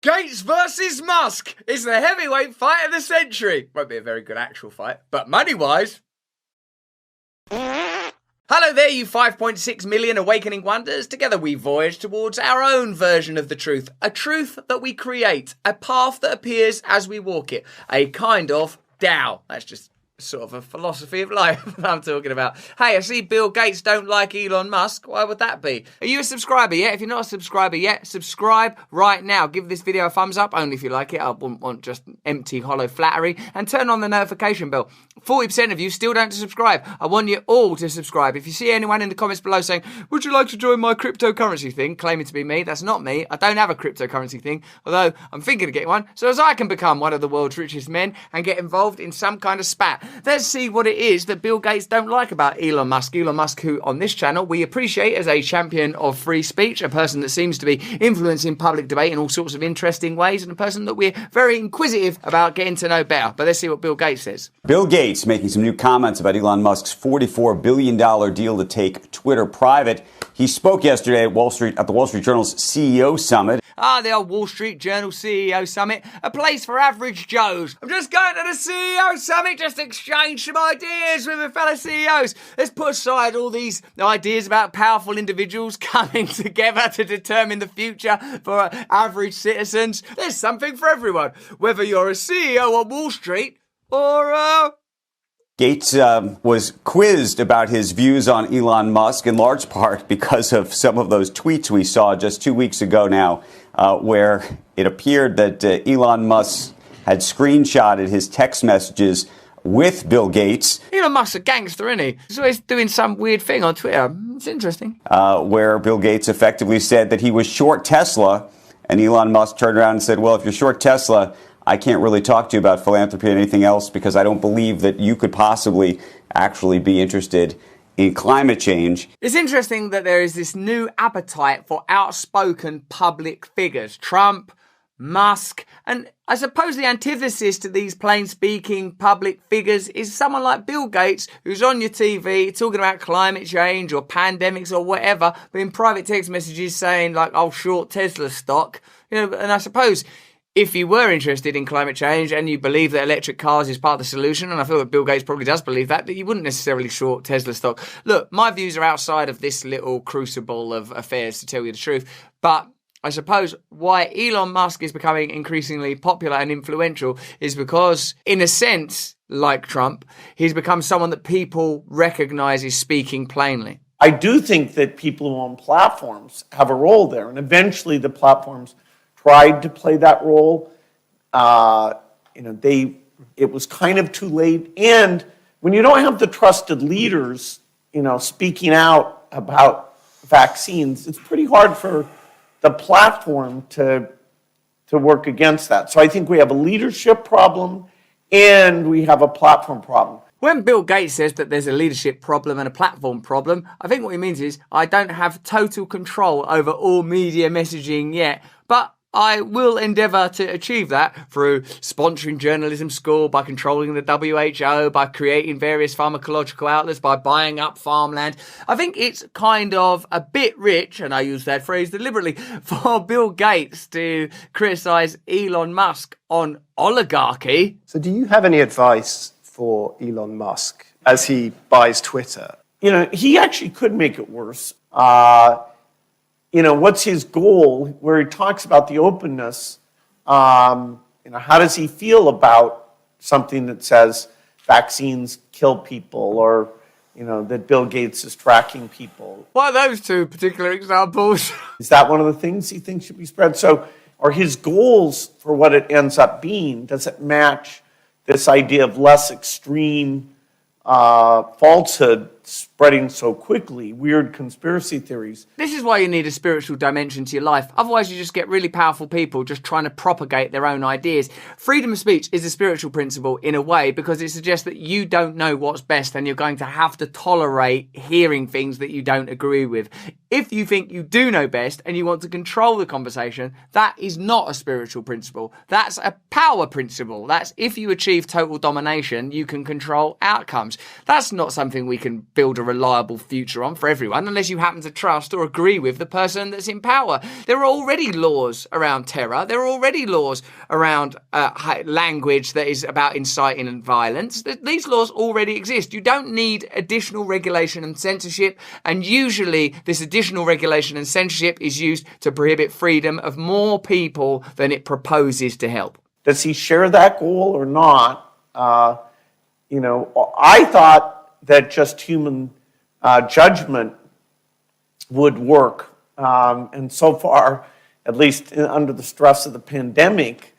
Gates versus Musk is the heavyweight fight of the century. Won't be a very good actual fight, but money-wise... Hello there, you 5.6 million awakening wonders. Together we voyage towards our own version of the truth. A truth that we create. A path that appears as we walk it. A kind of Tao. That's just sort of a philosophy of life that I'm talking about. Hey, I see Bill Gates don't like Elon Musk. Why would that be? Are you a subscriber yet? If you're not a subscriber yet, subscribe right now. Give this video a thumbs up, only if you like it. I wouldn't want just empty, hollow flattery. And turn on the notification bell. 40% of you still don't subscribe. I want you all to subscribe. If you see anyone in the comments below saying, would you like to join my cryptocurrency thing, claiming to be me, that's not me. I don't have a cryptocurrency thing, although I'm thinking of getting one, so as I can become one of the world's richest men and get involved in some kind of spat. Let's see what it is that Bill Gates don't like about Elon Musk. Elon Musk, who on this channel we appreciate as a champion of free speech, a person that seems to be influencing public debate in all sorts of interesting ways, and a person that we're very inquisitive about getting to know better. But let's see what Bill Gates says. Bill Gates making some new comments about Elon Musk's $44 billion deal to take Twitter private. He spoke yesterday at the Wall Street Journal's CEO Summit. The old Wall Street Journal CEO Summit, a place for average Joes. I'm just going to the CEO Summit just to exchange some ideas with my fellow CEOs. Let's put aside all these ideas about powerful individuals coming together to determine the future for average citizens. There's something for everyone, whether you're a CEO on Wall Street or Gates was quizzed about his views on Elon Musk, in large part because of some of those tweets we saw just 2 weeks ago now, where it appeared that Elon Musk had screenshotted his text messages with Bill Gates. Elon Musk's a gangster, isn't he? He's always doing some weird thing on Twitter. It's interesting. Where Bill Gates effectively said that he was short Tesla, and Elon Musk turned around and said, well, if you're short Tesla, I can't really talk to you about philanthropy and anything else because I don't believe that you could possibly actually be interested in climate change. It's interesting that there is this new appetite for outspoken public figures. Trump, Musk, and I suppose the antithesis to these plain-speaking public figures is someone like Bill Gates, who's on your TV talking about climate change or pandemics or whatever, but in private text messages saying like, "I'll short Tesla stock." And I suppose if you were interested in climate change and you believe that electric cars is part of the solution, and I feel that Bill Gates probably does believe that you wouldn't necessarily short Tesla stock. Look, my views are outside of this little crucible of affairs, to tell you the truth, but I suppose why Elon Musk is becoming increasingly popular and influential is because, in a sense, like Trump, he's become someone that people recognize as speaking plainly. I do think that people who own platforms have a role there, and eventually the platforms tried to play that role. It was kind of too late. And when you don't have the trusted leaders, speaking out about vaccines, it's pretty hard for the platform to work against that. So I think we have a leadership problem and we have a platform problem. When Bill Gates says that there's a leadership problem and a platform problem, I think what he means is I don't have total control over all media messaging yet, but I will endeavour to achieve that through sponsoring journalism school, by controlling the WHO, by creating various pharmacological outlets, by buying up farmland. I think it's kind of a bit rich, and I use that phrase deliberately, for Bill Gates to criticise Elon Musk on oligarchy. So do you have any advice for Elon Musk as he buys Twitter? He actually could make it worse. What's his goal, where he talks about the openness, how does he feel about something that says vaccines kill people or, that Bill Gates is tracking people? What are those two particular examples? Is that one of the things he thinks should be spread? So are his goals for what it ends up being, does it match this idea of less extreme falsehood spreading so quickly, weird conspiracy theories? This is why you need a spiritual dimension to your life. Otherwise, you just get really powerful people just trying to propagate their own ideas. Freedom of speech is a spiritual principle in a way because it suggests that you don't know what's best and you're going to have to tolerate hearing things that you don't agree with. If you think you do know best and you want to control the conversation, that is not a spiritual principle. That's a power principle. That's if you achieve total domination, you can control outcomes. That's not something we can build a reliable future on for everyone unless you happen to trust or agree with the person that's in power. There are already laws around terror. There are already laws around language that is about inciting and violence. These laws already exist. You don't need additional regulation and censorship, and usually this additional regulation and censorship is used to prohibit freedom of more people than it proposes to help. Does he share that goal or not? I thought that just human judgment would work. And so far, at least under the stress of the pandemic,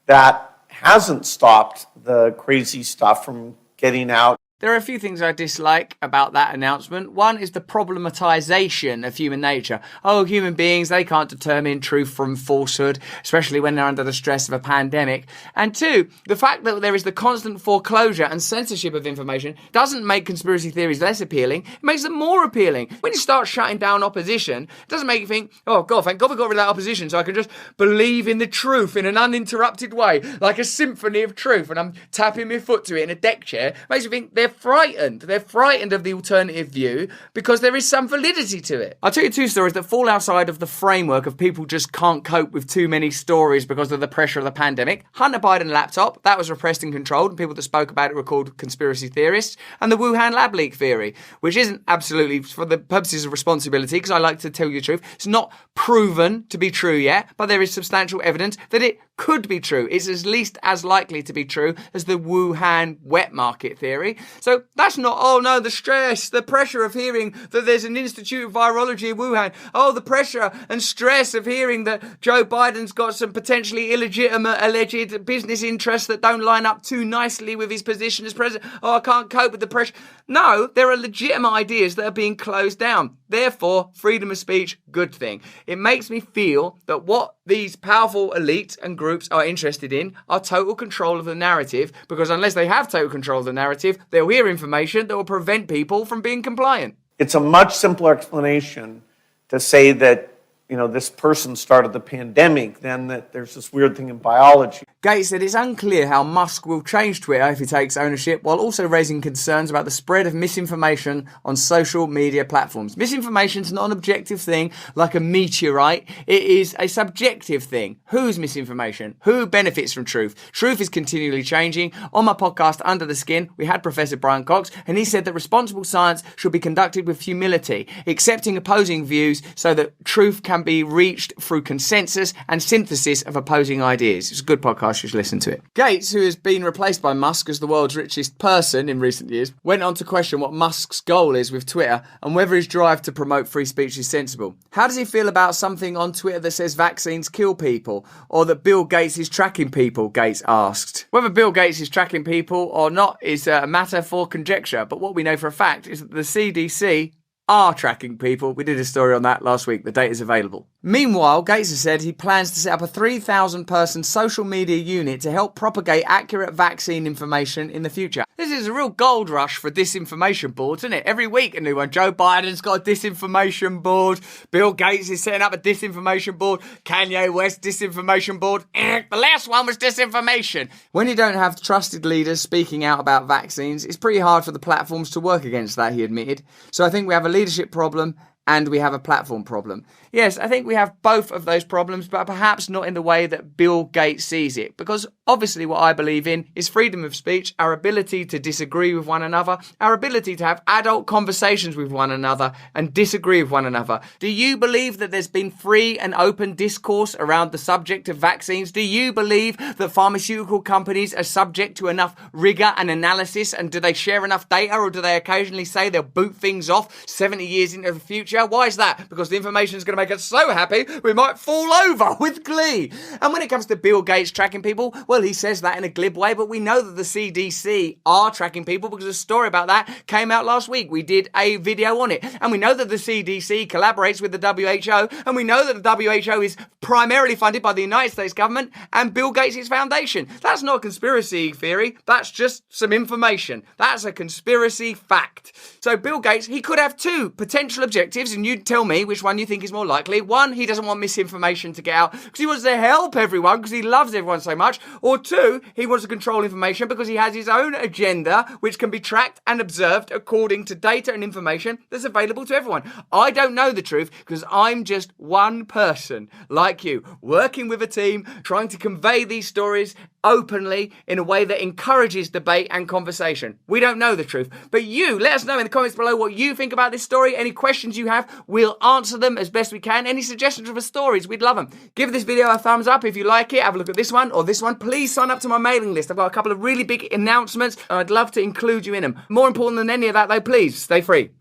that hasn't stopped the crazy stuff from getting out. There are a few things I dislike about that announcement. One is the problematization of human nature. Oh, human beings, they can't determine truth from falsehood, especially when they're under the stress of a pandemic. And two, the fact that there is the constant foreclosure and censorship of information doesn't make conspiracy theories less appealing. It makes them more appealing. When you start shutting down opposition, it doesn't make you think, oh, God, thank God we got rid of that opposition so I can just believe in the truth in an uninterrupted way, like a symphony of truth, and I'm tapping my foot to it in a deck chair. It makes you think they're frightened. They're frightened of the alternative view because there is some validity to it. I'll tell you two stories that fall outside of the framework of people just can't cope with too many stories because of the pressure of the pandemic. Hunter Biden laptop, that was repressed and controlled, and people that spoke about it were called conspiracy theorists. And the Wuhan lab leak theory, which isn't absolutely, for the purposes of responsibility, because I like to tell you the truth, it's not proven to be true yet, but there is substantial evidence that it could be true. It's at least as likely to be true as the Wuhan wet market theory. So that's not, oh no, the stress, the pressure of hearing that there's an Institute of Virology in Wuhan. Oh, the pressure and stress of hearing that Joe Biden's got some potentially illegitimate, alleged business interests that don't line up too nicely with his position as president. Oh, I can't cope with the pressure. No, there are legitimate ideas that are being closed down. Therefore, freedom of speech, good thing. It makes me feel that what these powerful elites and groups are interested in are total control of the narrative, because unless they have total control of the narrative, they'll hear information that will prevent people from being compliant. It's a much simpler explanation to say that, this person started the pandemic than that there's this weird thing in biology. Gates said it's unclear how Musk will change Twitter if he takes ownership, while also raising concerns about the spread of misinformation on social media platforms. Misinformation is not an objective thing like a meteorite. It is a subjective thing. Whose misinformation? Who benefits from truth? Truth is continually changing. On my podcast, Under the Skin, we had Professor Brian Cox, and he said that responsible science should be conducted with humility, accepting opposing views so that truth can be reached through consensus and synthesis of opposing ideas. It's a good podcast. You should listen to it. Gates, who has been replaced by Musk as the world's richest person in recent years, went on to question what Musk's goal is with Twitter and whether his drive to promote free speech is sensible. How does he feel about something on Twitter that says vaccines kill people, or that Bill Gates is tracking people, Gates asked. Whether Bill Gates is tracking people or not is a matter for conjecture, but what we know for a fact is that the CDC are tracking people. We did a story on that last week. The data is available. Meanwhile, Gates has said he plans to set up a 3,000-person social media unit to help propagate accurate vaccine information in the future. This is a real gold rush for disinformation boards, isn't it? Every week a new one. Joe Biden's got a disinformation board. Bill Gates is setting up a disinformation board. Kanye West disinformation board. The last one was disinformation. When you don't have trusted leaders speaking out about vaccines, it's pretty hard for the platforms to work against that, he admitted. So I think we have a leadership problem and we have a platform problem. Yes, I think we have both of those problems, but perhaps not in the way that Bill Gates sees it. Because obviously what I believe in is freedom of speech, our ability to disagree with one another, our ability to have adult conversations with one another and disagree with one another. Do you believe that there's been free and open discourse around the subject of vaccines? Do you believe that pharmaceutical companies are subject to enough rigor and analysis? And do they share enough data, or do they occasionally say they'll boot things off 70 years into the future? Why is that? Because the information is going to make us so happy we might fall over with glee. And when it comes to Bill Gates tracking people, well, he says that in a glib way, but we know that the CDC are tracking people because a story about that came out last week. We did a video on it. And we know that the CDC collaborates with the WHO, and we know that the WHO is primarily funded by the United States government and Bill Gates' foundation. That's not a conspiracy theory. That's just some information. That's a conspiracy fact. So Bill Gates, he could have two potential objectives perspectives, and you tell me which one you think is more likely. One, he doesn't want misinformation to get out because he wants to help everyone because he loves everyone so much. Or two, he wants to control information because he has his own agenda, which can be tracked and observed according to data and information that's available to everyone. I don't know the truth because I'm just one person like you, working with a team, trying to convey these stories openly in a way that encourages debate and conversation. We don't know the truth, but you let us know in the comments below what you think about this story. Any questions you have, we'll answer them as best we can. Any suggestions for stories, we'd love them. Give this video a thumbs up if you like it. Have a look at this one or this one. Please sign up to my mailing list. I've got a couple of really big announcements and I'd love to include you in them. More important than any of that though, please stay free.